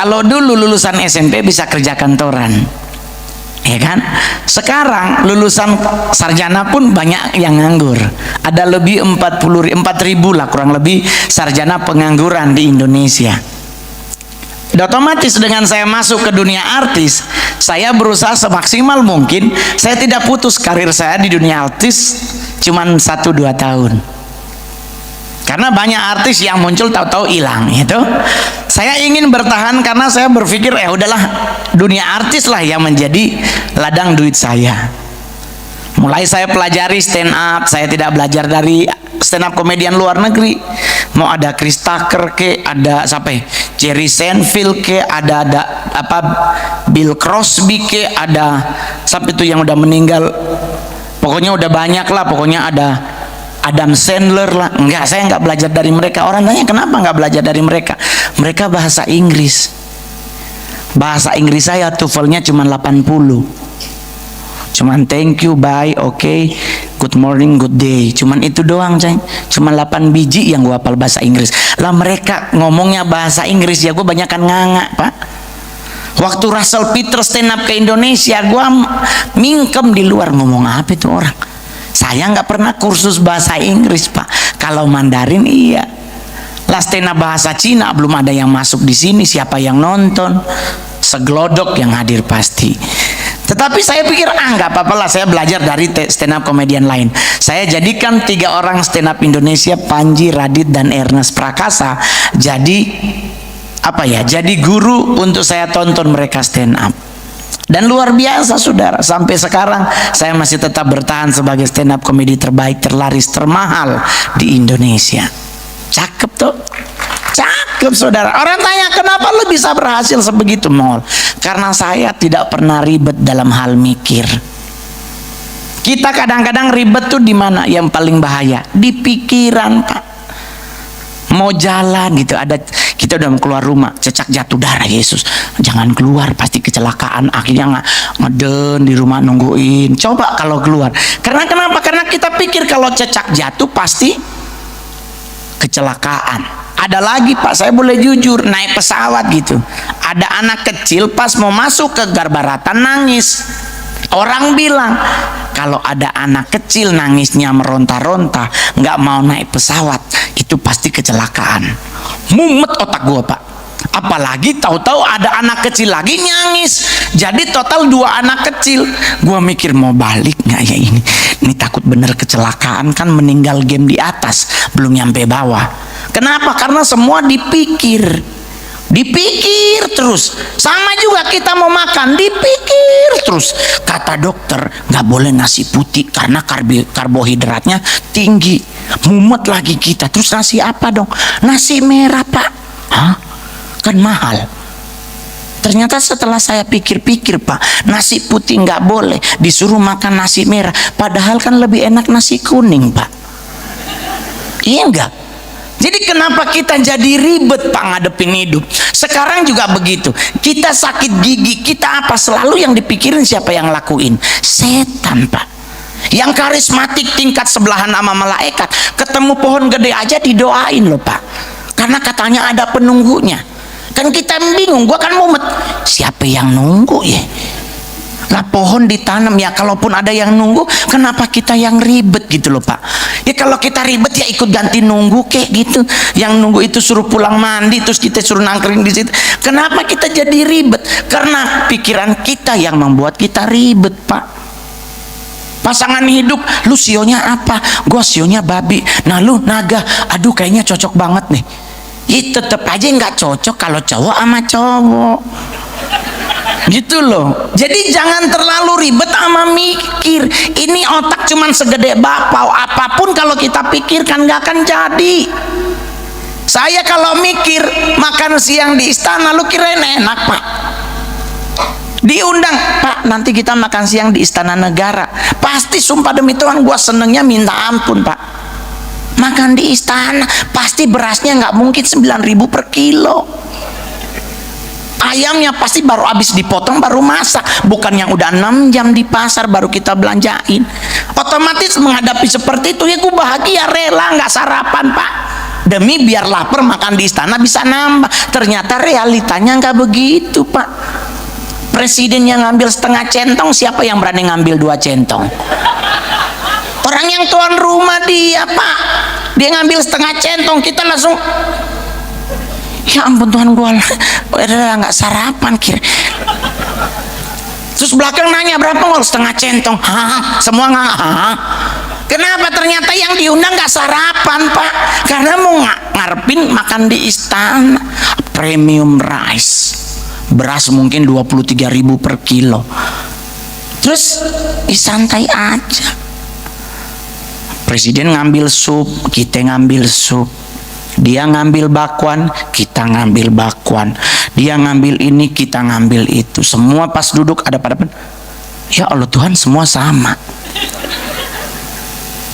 Kalau dulu lulusan SMP bisa kerja kantoran, ya kan? Sekarang lulusan sarjana pun banyak yang nganggur. Ada lebih 4.000 lah kurang lebih sarjana pengangguran di Indonesia. Otomatis dengan saya masuk ke dunia artis, saya berusaha semaksimal mungkin. Saya tidak putus karir saya di dunia artis cuman 1-2 tahun. Karena banyak artis yang muncul tahu-tahu hilang, itu. Saya ingin bertahan karena saya berpikir ya udahlah, dunia artis lah yang menjadi ladang duit saya. Mulai saya pelajari stand up, saya tidak belajar dari stand up komedian luar negeri. Mau ada Chris Tucker ke, ada siapa ya? Jerry Seinfeld ke, ada apa Bill Cosby ke, ada siapa itu yang udah meninggal. Pokoknya udah banyak lah, pokoknya ada Adam Sandler lah. Enggak, saya enggak belajar dari mereka. Orang tanya kenapa enggak belajar dari mereka? Mereka bahasa Inggris. Bahasa Inggris saya TOEFL-nya cuma 80. Cuman thank you, bye, okay, good morning, good day. Cuman itu doang, ceng. Cuman 8 biji yang gua hafal bahasa Inggris. Lah mereka ngomongnya bahasa Inggris, ya gua banyakan nganga, Pak. Waktu Russell Peters stand up ke Indonesia, gua mingkem di luar, ngomong apa itu orang. Saya nggak pernah kursus bahasa Inggris, Pak. Kalau Mandarin iya. Lah stand up bahasa Cina belum ada yang masuk di sini, siapa yang nonton? Segelodok yang hadir pasti. Tetapi saya pikir nggak apa-apa lah, saya belajar dari stand up komedian lain. Saya jadikan 3 orang stand up Indonesia, Panji, Radit, dan Ernest Prakasa, jadi apa ya? Jadi guru untuk saya tonton mereka stand up. Dan luar biasa, saudara, sampai sekarang saya masih tetap bertahan sebagai stand up komedi terbaik, terlaris, termahal di Indonesia. Cakep tuh, cakep saudara. Orang tanya kenapa lu bisa berhasil sebegitu, Mol? Karena saya tidak pernah ribet dalam hal mikir. Kita kadang-kadang ribet tuh di mana? Yang paling bahaya di pikiran, Pak. Mau jalan gitu, ada kita udah mau keluar rumah, cecak jatuh darah, Yesus jangan keluar, pasti kecelakaan. Akhirnya ngeden di rumah nungguin. Coba kalau keluar, karena kenapa? Karena kita pikir kalau cecak jatuh pasti kecelakaan. Ada lagi, Pak, saya boleh jujur, naik pesawat gitu, ada anak kecil pas mau masuk ke Garbarata nangis. Orang bilang kalau ada anak kecil nangisnya meronta-ronta, nggak mau naik pesawat, itu pasti kecelakaan. Mumet otak gua, Pak. Apalagi tahu-tahu ada anak kecil lagi nangis, jadi total 2 anak kecil. Gua mikir mau balik nggak ya ini? Ini takut bener kecelakaan, kan meninggal game di atas, belum nyampe bawah. Kenapa? Karena semua dipikir. Dipikir terus. Sama juga kita mau makan, dipikir terus. Kata dokter nggak boleh nasi putih karena karbohidratnya tinggi. Mumet lagi kita. Terus nasi apa dong? Nasi merah, Pak. Hah? Kan mahal. Ternyata setelah saya pikir-pikir, Pak, nasi putih nggak boleh, disuruh makan nasi merah. Padahal kan lebih enak nasi kuning, Pak. Iya enggak? Jadi kenapa kita jadi ribet, Pak, ngadepin hidup? Sekarang juga begitu. Kita sakit gigi, kita apa? Selalu yang dipikirin siapa yang lakuin? Setan, Pak. Yang karismatik tingkat sebelahan sama malaikat, ketemu pohon gede aja didoain loh, Pak. Karena katanya ada penunggunya. Kan kita bingung, gua kan mumet. Siapa yang nunggu ya? Nah, pohon ditanam ya, kalaupun ada yang nunggu, kenapa kita yang ribet gitu loh, Pak? Ya kalau kita ribet ya ikut ganti nunggu kayak gitu. Yang nunggu itu suruh pulang mandi, terus kita suruh nangkring di situ. Kenapa kita jadi ribet? Karena pikiran kita yang membuat kita ribet, Pak. Pasangan hidup, lu sionya apa? Gua sionya babi. Nah lu naga. Aduh kayaknya cocok banget nih. Ya tetep aja nggak cocok kalau cowok sama cowok. Gitu loh. Jadi jangan terlalu ribet sama mikir. Ini otak cuman segede bapau. Apapun kalau kita pikirkan nggak akan jadi. Saya kalau mikir makan siang di istana, lu kirain enak, Pak? Diundang, Pak, nanti kita makan siang di Istana Negara. Pasti sumpah demi Tuhan gua senengnya minta ampun, Pak. Makan di istana, pasti berasnya nggak mungkin 9.000 per kilo. Ayamnya pasti baru habis dipotong baru masak, bukan yang udah 6 jam di pasar baru kita belanjain. Otomatis menghadapi seperti itu ya gue bahagia, rela nggak sarapan, Pak. demi biar lapar makan di istana bisa nambah. Ternyata realitanya nggak begitu, Pak. Presiden yang ngambil setengah centong, siapa yang berani ngambil 2 centong? Orang yang tuan rumah dia, Pak, dia ngambil setengah centong, kita langsung, ya ampun Tuhan, gua udah nggak sarapan kira. Terus belakang nanya berapa ngol, setengah centong. Hah? Semua nggak? Hah? Kenapa? Ternyata yang diundang nggak sarapan, Pak, karena mau ngarepin makan di istana. Premium rice, beras mungkin 23.000 per kilo. Terus santai aja. Presiden ngambil sup, kita ngambil sup. Dia ngambil bakwan, kita ngambil bakwan. Dia ngambil ini, kita ngambil itu. Semua pas duduk ada pada, ya Allah Tuhan, semua sama.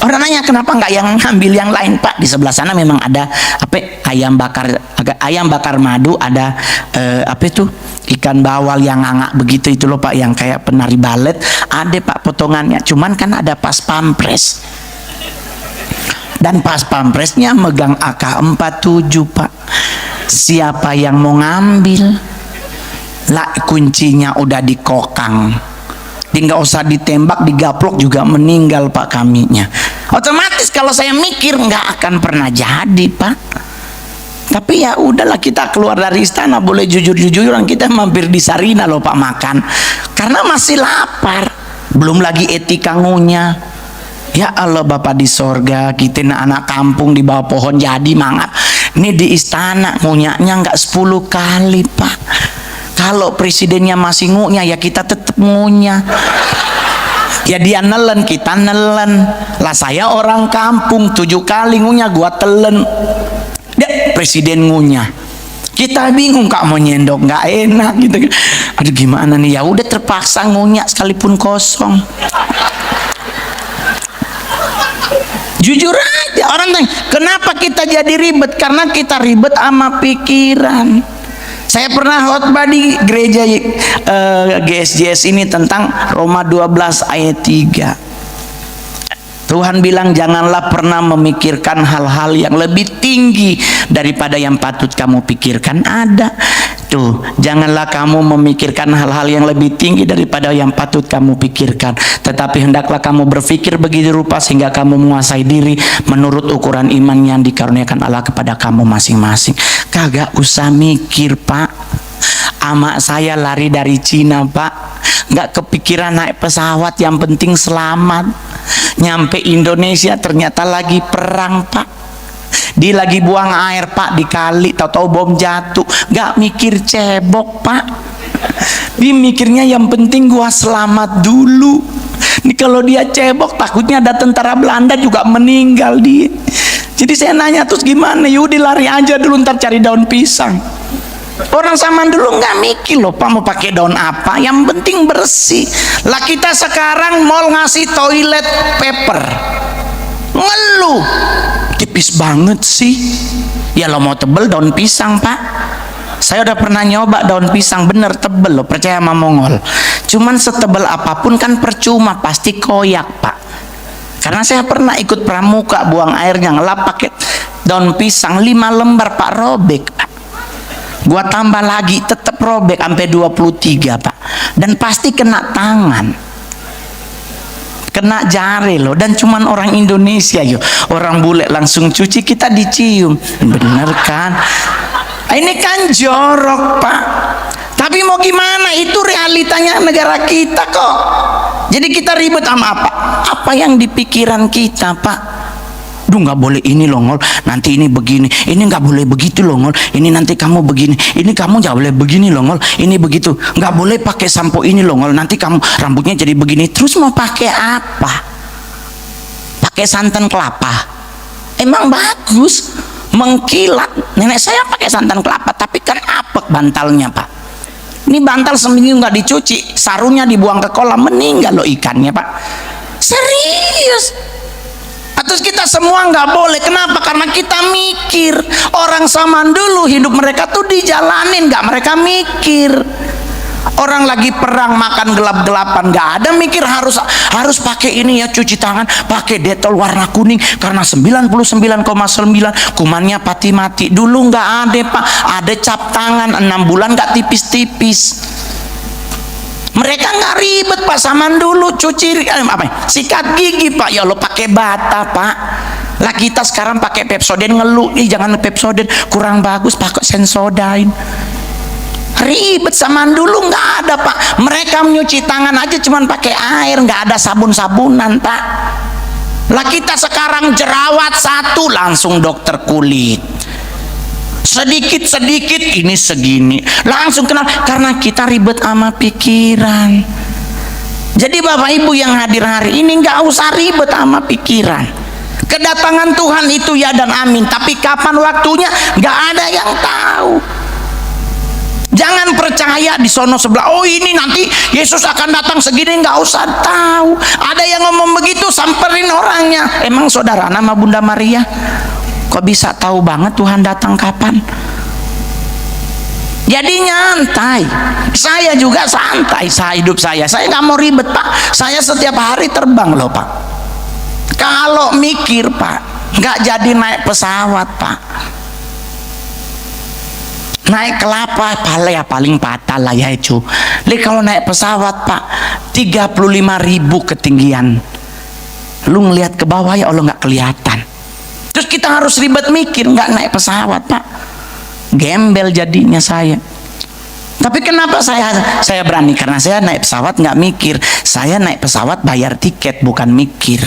Orang nanya kenapa nggak yang ngambil yang lain, Pak? Di sebelah sana memang ada ayam bakar madu, ada apa itu, ikan bawal yang ngangak begitu itu loh, Pak, yang kayak penari balet. Ada, Pak, potongannya. Cuman kan ada pas pampres. Dan pas pampresnya megang AK-47, Pak. Siapa yang mau ngambil? Lah, kuncinya udah dikokang. Tinggal usah ditembak, digaplok juga meninggal, Pak, kaminya. Otomatis kalau saya mikir nggak akan pernah jadi, Pak. Tapi ya udahlah, kita keluar dari istana boleh jujur-jujuran, kita mampir di Sarina loh, Pak, makan. Karena masih lapar. Belum lagi etika ngunyah. Ya Allah, Bapak di sorga, kita anak kampung di bawah pohon jadi mangap. Ini di istana ngunyahnya nggak 10 kali, Pak. Kalau presidennya masih ngunyah, ya kita tetap ngunyah. Ya dia nelen, kita nelen. Lah saya orang kampung 7 kali ngunyah, gua telen. Dia presiden ngunyah. Kita bingung, Kak, mau nyendok nggak enak gitu. Aduh gimana nih? Ya udah terpaksa ngunyah sekalipun kosong. Jujur aja, orang tanya, kenapa kita jadi ribet? Karena kita ribet sama pikiran. Saya pernah khotbah di gereja GSJS ini tentang Roma 12 ayat 3. Tuhan bilang, janganlah pernah memikirkan hal-hal yang lebih tinggi daripada yang patut kamu pikirkan. Ada tuh, janganlah kamu memikirkan hal-hal yang lebih tinggi daripada yang patut kamu pikirkan, tetapi hendaklah kamu berpikir begitu rupa sehingga kamu menguasai diri menurut ukuran iman yang dikaruniakan Allah kepada kamu masing-masing. Kagak usah mikir, Pak. Amak saya lari dari Cina, Pak, nggak kepikiran naik pesawat, yang penting selamat. Nyampe Indonesia ternyata lagi perang, Pak. Dia lagi buang air, Pak, di kali, tahu-tahu bom jatuh. Nggak mikir cebok, Pak. Dia mikirnya yang penting gua selamat dulu. Ini kalau dia cebok, takutnya ada tentara Belanda juga meninggal dia. Jadi saya nanya, terus gimana? Yudi lari aja dulu, ntar cari daun pisang. Orang zaman dulu nggak mikir loh, Pak, mau pakai daun apa, yang penting bersih. Lah kita sekarang mau ngasih toilet paper, ngeluh, tipis banget sih. Ya lo mau tebel daun pisang, Pak. Saya udah pernah nyoba daun pisang, bener tebel loh, percaya sama Mongol. Cuman setebel apapun kan percuma, pasti koyak, Pak. Karena saya pernah ikut pramuka, buang airnya ngelap pakai daun pisang 5 lembar, Pak, robek, Pak. Gua tambah lagi tetap robek sampai 23, Pak. Dan pasti kena tangan, kena jari loh. Dan cuman orang Indonesia yo, orang bule langsung cuci, kita dicium. Bener kan? Ini kan jorok, Pak. Tapi mau gimana, itu realitanya negara kita kok. Jadi kita ribet sama apa? Apa yang di pikiran kita, Pak. Duh, nggak boleh ini loh, Ngol, nanti ini begini, ini nggak boleh begitu loh, Ngol, ini nanti kamu begini, ini kamu nggak boleh begini loh, Ngol, ini begitu, nggak boleh pakai sampo ini loh, Ngol, nanti kamu rambutnya jadi begini. Terus mau pakai apa? Pakai santan kelapa? Emang bagus, mengkilat. Nenek saya pakai santan kelapa, tapi kan apek bantalnya, Pak. Ini bantal seminggu nggak dicuci, sarungnya dibuang ke kolam, meninggal loh ikannya, Pak. Serius. Terus kita semua nggak boleh. Kenapa? Karena kita mikir. Orang zaman dulu hidup mereka tuh dijalanin, nggak mereka mikir. Orang lagi perang makan gelap-gelapan, nggak ada mikir harus pakai ini ya, cuci tangan pakai Dettol warna kuning karena 99,9 kumannya mati. Dulu nggak ada Pak, ada cap tangan 6 bulan nggak tipis-tipis. Mereka nggak ribet Pak, zaman dulu cuci sikat gigi Pak, ya Allah pakai bata Pak. Lah kita sekarang pakai Pepsodent, ngeluh, jangan Pepsodent kurang bagus, pakai Sensodyne. Ribet. Zaman dulu nggak ada Pak, mereka menyuci tangan aja cuman pakai air, nggak ada sabun-sabunan Pak. Lah kita sekarang jerawat satu langsung dokter kulit, sedikit ini segini langsung kenal, karena kita ribet sama pikiran. Jadi Bapak Ibu yang hadir hari ini nggak usah ribet sama pikiran. Kedatangan Tuhan itu ya dan amin, tapi kapan waktunya nggak ada yang tahu. Jangan percaya di sono sebelah, oh ini nanti Yesus akan datang segini, nggak usah tahu. Ada yang ngomong begitu, samperin orangnya. Emang saudara nama Bunda Maria? Kok bisa tahu banget Tuhan datang kapan? Jadi nyantai. Saya juga santai, hidup saya nggak mau ribet Pak. Saya setiap hari terbang loh Pak. Kalau mikir Pak, nggak jadi naik pesawat Pak. Naik kelapa paling patah lah ya itu. Li kalau naik pesawat Pak 35.000 ketinggian, lu ngelihat ke bawah ya Allah nggak kelihatan. Terus kita harus ribet mikir, nggak naik pesawat Pak, gembel jadinya saya. Tapi kenapa saya berani? Karena saya naik pesawat nggak mikir. Saya naik pesawat bayar tiket bukan mikir.